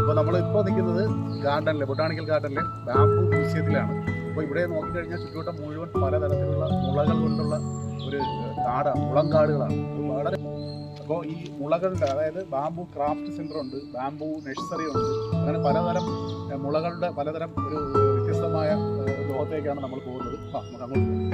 അപ്പോൾ നമ്മളിപ്പോൾ നിൽക്കുന്നത് ഗാർഡനിലെ ബൊട്ടാണിക്കൽ ഗാർഡനിലെ ബാംബു മ്യൂസിയത്തിലാണ്. അപ്പോൾ ഇവിടെ നോക്കിക്കഴിഞ്ഞാൽ ചുറ്റുവട്ടം മുഴുവൻ പലതരത്തിലുള്ള മുളകൾ കൊണ്ടുള്ള ഒരു കാടാണ്, മുളങ്കാടുകളാണ്. വളരെ അപ്പോൾ ഈ മുളകളുടെ, അതായത് ബാംബു ക്രാഫ്റ്റ് സെൻ്റർ ഉണ്ട്, ബാംബു നഴ്സറി ഉണ്ട്, അങ്ങനെ പലതരം മുളകളുടെ പലതരം ഒരു വ്യത്യസ്തമായ ലോകത്തേക്കാണ് നമ്മൾ പോകുന്നത്. നമുക്ക് അങ്ങോട്ട്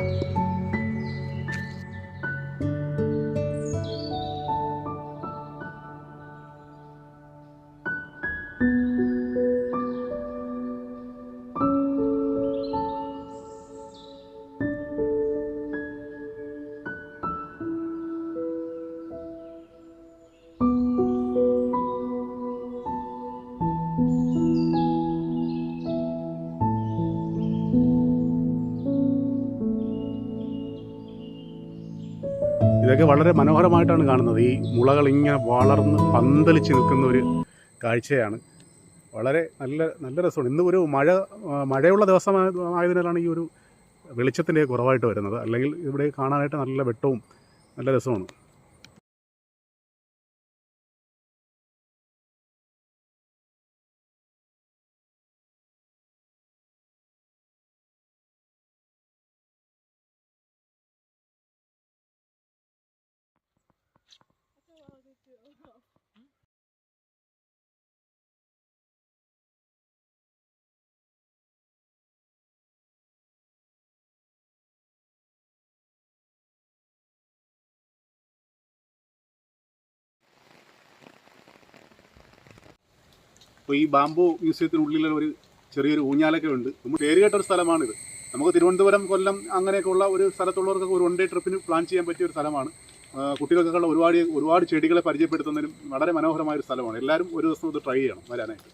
ഇതൊക്കെ വളരെ മനോഹരമായിട്ടാണ് കാണുന്നത്. ഈ മുളകൾ ഇങ്ങനെ വളർന്ന് പന്തലിച്ച് നിൽക്കുന്ന ഒരു കാഴ്ചയാണ്. വളരെ നല്ല രസമാണ്. ഇന്ന് ഒരു മഴയുള്ള ദിവസമായതിനാലാണ് ഈ ഒരു വെളിച്ചത്തിൻ്റെ കുറവായിട്ട് വരുന്നത്. അല്ലെങ്കിൽ ഇവിടെ കാണാനായിട്ട് നല്ല വെട്ടവും നല്ല രസമാണ്. അപ്പോൾ ഈ ബാംബു മ്യൂസിയത്തിനുള്ളിൽ ഒരു ചെറിയൊരു ഊഞ്ഞാലൊക്കെ ഉണ്ട്. നമ്മൾ പേര് കേട്ടൊരു സ്ഥലമാണിത്. നമുക്ക് തിരുവനന്തപുരം, കൊല്ലം അങ്ങനെയൊക്കെയുള്ള ഒരു സ്ഥലത്തുള്ളവർക്കൊക്കെ ഒരു 1 ഡേ ട്രിപ്പിന് പ്ലാൻ ചെയ്യാൻ പറ്റിയ ഒരു സ്ഥലമാണ്. കുട്ടികൾക്കൊക്കെ ഒരുപാട് ചെടികളെ പരിചയപ്പെടുത്തുന്നതിനും വളരെ മനോഹരമായ ഒരു സ്ഥലമാണ്. എല്ലാവരും ഒരു ദിവസം ഇത് ട്രൈ ചെയ്യണം വരാനായിട്ട്.